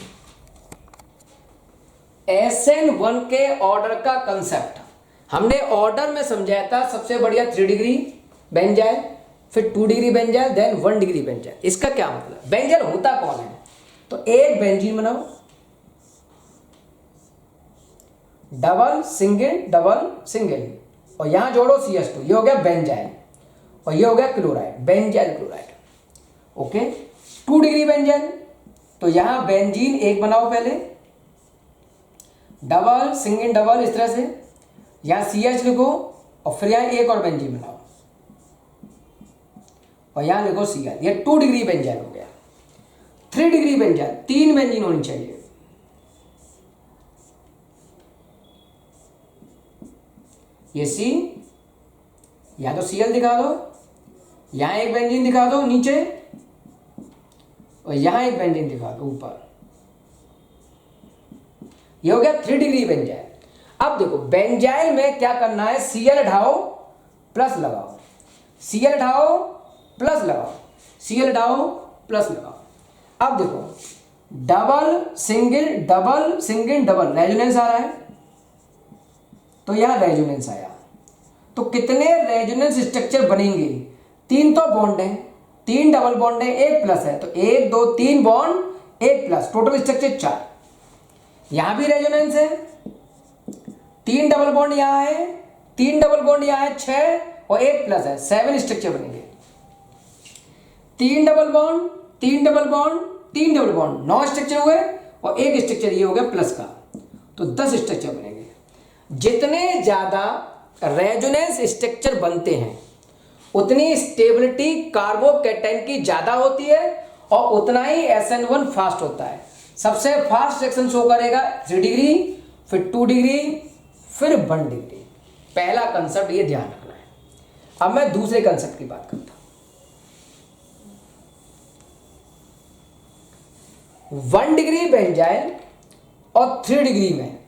Speaker 1: SN1 के ऑर्डर का कंसेप्ट हमने ऑर्डर में समझाया था। सबसे बढ़िया 3 डिग्री बेंजाइल, फिर 2 degree benzyl, then 1 degree benzyl. इसका क्या मतलब? बेंजाइल होता कौन है? तो एक बेंजीन बनाओ, डबल सिंगल, और यहां जोड़ो CH2, ये हो गया बेंजाइल, और ये हो गया chloride, benzyl chloride. Okay, 2 degree benzyl, तो यहां बेंजीन एक बनाओ पहले, डबल सिंगल इस तरह से, यहां CH लिखो और फिर यहां एक और बेंजीन बनाओ और यहां लिखो Cl। ये 2 डिग्री बेंजाइल हो गया। 3 डिग्री बेंजाइल, 3 बेंजीन होनी चाहिए। ये C, या तो Cl दिखा दो, यहां एक बेंजीन दिखा दो नीचे, और यहां एक बेंजीन दिखा दो ऊपर। ये हो गया 3 डिग्री बेंजाइल। अब देखो बेंजाइल में क्या करना है? Cl हटाओ प्लस लगाओ, Cl हटाओ प्लस लगाओ, Cl हटाओ प्लस लगाओ। अब देखो डबल सिंगल डबल रेजोनेंस आ रहा है, तो यहां रेजोनेंस आया। तो कितने रेजोनेंस स्ट्रक्चर बनेंगे? 3 तो बॉन्ड है, 3 डबल बॉन्ड है, 1 प्लस है, तो 1 2 3 बॉन्ड, 1 प्लस, टोटल स्ट्रक्चर 4। यहां भी रेजोनेंस है, 3 डबल बॉन्ड यहां है, 3 डबल बॉन्ड यहां है, 6 और 1 प्लस है, 7 स्ट्रक्चर बनेंगे। 3 double bond 3 double bond 3 double bond, 9 structure हुए, और 1 स्ट्रक्चर ये हो गया प्लस का, तो 10 स्ट्रक्चर बनेंगे। जितने ज्यादा रेजोनेंस स्ट्रक्चर बनते हैं उतनी स्टेबिलिटी कार्बोकैटायन की ज्यादा होती है और उतना ही SN1 फास्ट होता है। सबसे फास्ट रिएक्शन शो करेगा 3 डिग्री, फिर 2 डिग्री, फिर 1 डिग्री। पहला कंसेप्ट ये ध्यान रखना है। अब मैं दूसरे कंसेप्ट की बात करता हूं। 1 डिग्री बेंजाइल और 3 डिग्री में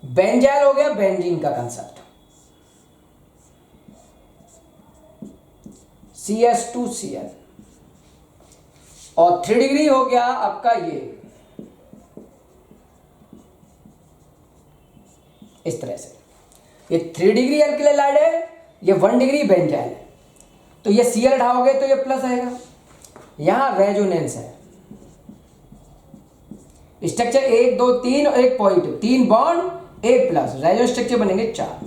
Speaker 1: बेंजाइल हो गया बेंजीन का कंसेप्ट, CS2Cl, और 3 डिग्री हो गया आपका ये इस तरह से, ये 3 डिग्री एल्किल हैलाइड है, ये 1 डिग्री बेंजाइल है, तो ये Cl हटाओगे तो ये प्लस आएगा। यहां रेजोनेंस है, स्ट्रक्चर 1 2 3 और एक पॉजिटिव, 3 बॉन्ड 1 प्लस, रेजो स्ट्रक्चर बनेंगे 4।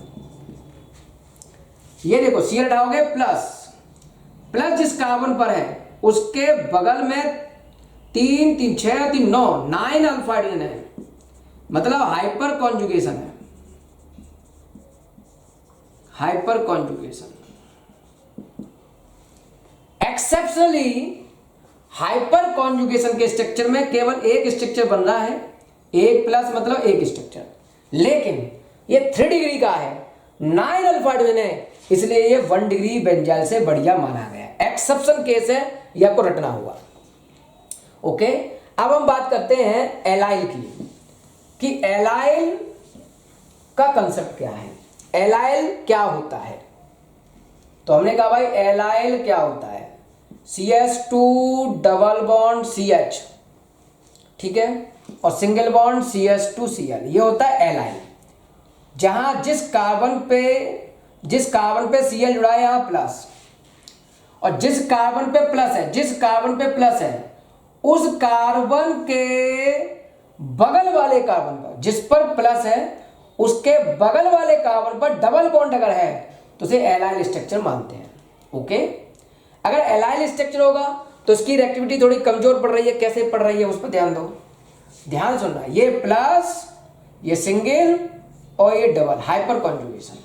Speaker 1: ये देखो Cl हटाओगे प्लस, प्लस जिस कार्बन पर है उसके बगल में 3 3 6 3 9 9 अल्फा हाइड्रोजन है, मतलब हाइपर कॉन्जुगेशन है, hyper conjugation. Exceptionally hyper conjugation के स्ट्रक्चर में केवल एक स्ट्रक्चर बन रहा है, 1 प्लस मतलब एक स्ट्रक्चर, लेकिन ये 3 डिग्री का है, 9 अल्फा हाइड्रोजन है, इसलिए ये 1 डिग्री बेंजाइल से बढ़िया माना गया। एक्सेप्शन केस है, ये आपको रटना होगा। ओके, अब हम बात करते हैं एलाइल की, कि एलाइल का कंसेप्ट क्या है, एलाइल क्या होता है। तो हमने कहा भाई एलाइल क्या होता है, CS2 डबल बॉन्ड CH, ठीक है, और सिंगल बॉन्ड CS2Cl, ये होता है एलाइल। जहां जिस कार्बन पे Cl जुड़ा है यहां प्लस, और जिस कार्बन पे प्लस है उस कार्बन के बगल वाले कार्बन पर, जिस पर प्लस है उसके बगल वाले कार्बन पर डबल बॉन्ड अगर है तो उसे एलाइल स्ट्रक्चर मानते हैं। ओके, अगर एलाइल स्ट्रक्चर होगा तो इसकी रिएक्टिविटी थोड़ी कमजोर पड़ रही है, कैसे पड़ रही है उस पर ध्यान दो, ध्यान सुनना, ये प्लस, ये सिंगल और ये double, hyper conjugation,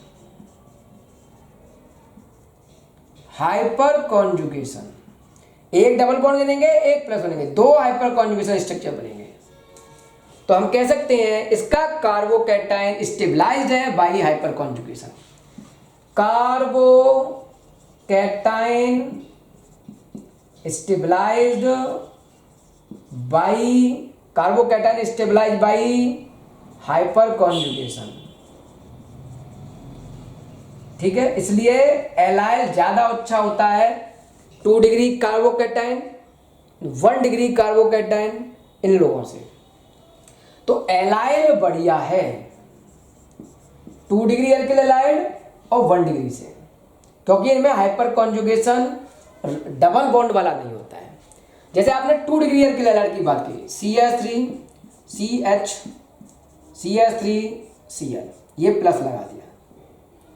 Speaker 1: hyper conjugation, एक डबल बॉन्ड बनेंगे एक प्लस बनेंगे, 2 हाइपर कॉन्जुगेशन स्ट्रक्चर बनेंगे। तो हम कह सकते हैं इसका कार्बोकैटायन स्टेबलाइज्ड है by hyperconjugation, carbocation stabilised by hyperconjugation, ठीक है। इसलिए एलाइल ज्यादा अच्छा होता है 2 डिग्री कार्बोकैटायन, 1 डिग्री कार्बोकैटायन इन लोगों से। तो एलाइल बढ़िया है 2 डिग्री एल्किल हैलाइड और 1 डिग्री से, क्योंकि इनमें हाइपर कॉन्जुगेशन डबल बॉन्ड वाला नहीं होता है। जैसे आपने 2 डिग्री एल्किल हैलाइड की बात की, CS3Cl, ये प्लस लगा दिया,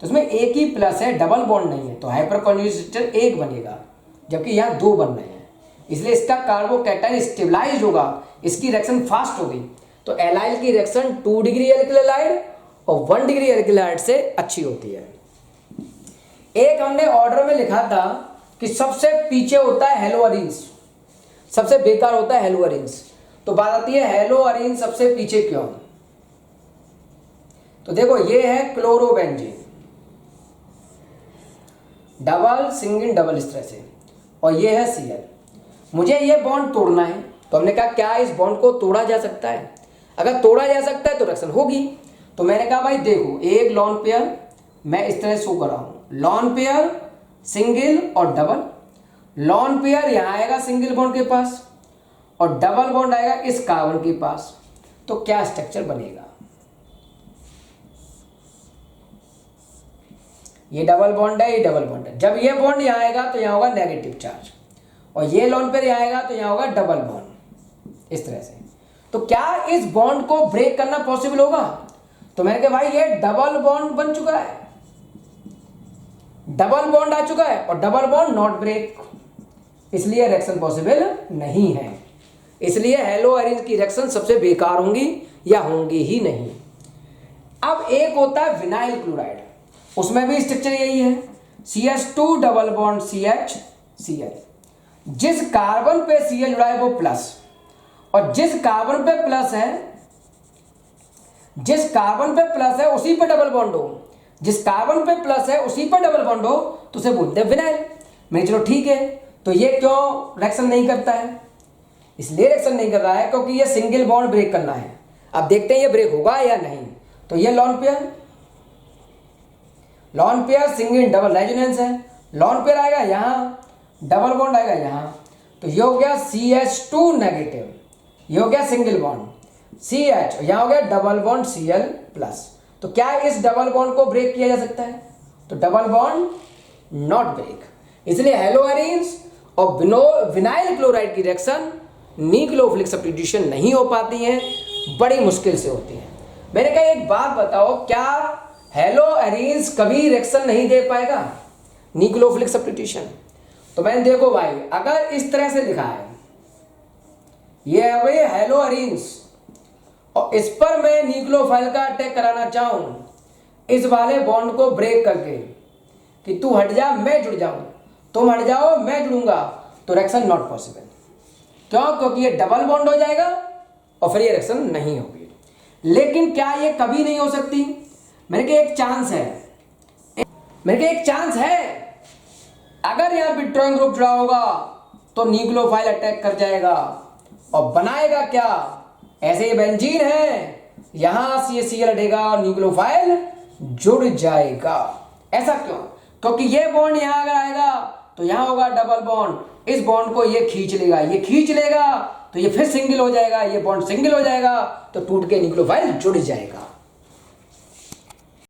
Speaker 1: तो इसमें एक ही प्लस है, डबल बॉन्ड नहीं है, तो हाइपर कॉन्जुगेशन स्ट्रक्चर 1 बनेगा, जबकि यहाँ 2 बन रहे हैं, इसलिए इसका कार्बोकैटायन स्टेबलाइज होगा, इसकी रिएक्शन फास्ट होगी। तो एलाइल की रिएक्शन 2 डिग्री एल्किल हैलाइड और 1 डिग्री एल्किल हैलाइड से अच्छी होती है। एक हमने ऑर्डर में लिखा था कि सबसे पीछे होता है हेलोअरीन्स, सबसे बेकार होता है हेलोअरीन्स, तो बात आती है हेलोअरीन सबसे पीछे क्यों। तो देखो ये है क्लोरोबेंजीन, डबल सिंगल डबल इस तरह से, और ये है Cl। मुझे ये बॉन्ड तोड़ना है, तो हमने कहा क्या इस बॉन्ड को तोड़ा जा सकता है, अगर तोड़ा जा सकता है तो रिएक्शन होगी। तो मैंने कहा भाई देखो एक लॉन पेयर मैं इस तरह शो कर रहा हूं, लॉन पेयर सिंगल और डबल, लॉन पेयर यहां आएगा सिंगल बॉन्ड के पास और डबल बॉन्ड आएगा इस कार्बन के पास, तो क्या स्ट्रक्चर बनेगा, ये डबल बॉन्ड है, ये डबल बॉन्ड है, जब ये बॉन्ड यहां आएगा तो यहां होगा नेगेटिव चार्ज, और ये लॉन पेयर यहां आएगा तो यहां होगा डबल बॉन्ड इस तरह से। तो क्या इस बॉन्ड को ब्रेक करना पॉसिबल होगा, तो मैंने कहा भाई ये डबल बॉन्ड बन चुका है, डबल बॉन्ड आ चुका है और डबल बॉन्ड नॉट ब्रेक, इसलिए रिएक्शन पॉसिबल नहीं है। इसलिए हेलोअरीन की रिएक्शन सबसे बेकार होंगी या होंगी ही नहीं। अब एक होता है विनाइल क्लोराइड, उसमें भी स्ट्रक्चर यही है, CS2 double bond CH Cl, जिस कार्बन पे Cl जुड़ा है वो प्लस, और जिस कार्बन पे प्लस है उसी पे डबल बॉन्ड हो, जिस कार्बन पे प्लस है उसी पर डबल बॉन्ड हो तो उसे बोलते हैं विनाइल। मैं चलो ठीक है, तो ये क्यों रिएक्शन नहीं करता है, इसलिए रिएक्शन नहीं कर रहा है क्योंकि ये सिंगल बॉन्ड ब्रेक करना है। अब देखते हैं ये ब्रेक होगा या नहीं। तो ये lawn pair single double resonance है। लॉन पेयर आएगा यहाँ, डबल बॉन्ड आएगा यहाँ, तो ये हो गया CH2 नेगेटिव, ये हो गया सिंगल बॉन्ड CH, यहाँ हो गया डबल बॉन्ड Cl प्लस। तो क्या इस डबल बॉन्ड को ब्रेक किया जा सकता है? तो डबल बॉन्ड नॉट ब्रेक। इसलिए हेलोएरिन्स और विनाइल क्लोराइड की रिएक्शन न्यूक्लियोफिलिक सब्स्टिट्यूशन नहीं हो पाती हैं, बड़ी मुश्किल से होती हैं। मैंने कहा एक बात बताओ, क्या हेलोएरिन्स कभी रिएक्शन नहीं दे पाएगा न्यूक्लियोफिलिक सब्स्टिट्यूशन? तो मैंने देखो भाई, अगर इस तरह से लिखा है, ये है भाई हेलोएरिन्स, और इस पर मैं न्यूक्लियोफाइल का अटैक कराना चाहूं इस वाले बॉन्ड को ब्रेक करके कि तू हट जा मैं जुड़ जाऊं, तुम हट जाओ मैं जुड़ूंगा, तो रिएक्शन नॉट पॉसिबल। क्यों? क्योंकि ये डबल बॉन्ड हो जाएगा और फिर ये रिएक्शन नहीं होगी। लेकिन क्या ये कभी नहीं हो सकती? मेरे के एक चांस है, अगर यहाँ विट्रोइंग ग्रुप जुड़ा होगा तो न्यूक्लियोफाइल अटैक कर जाएगा और बनाएगा क्या? ऐसे ये बेंजीन है, यहां CaCl हटेगा और न्यूक्लियोफाइल जुड़ जाएगा। ऐसा क्यों? क्योंकि ये बॉन्ड यहां अगर आएगा तो यहां होगा डबल बॉन्ड, इस बॉन्ड को ये खींच लेगा, तो ये फिर सिंगल हो जाएगा, ये बॉन्ड सिंगल हो जाएगा, तो टूट के न्यूक्लियोफाइल जुड़ जाएगा।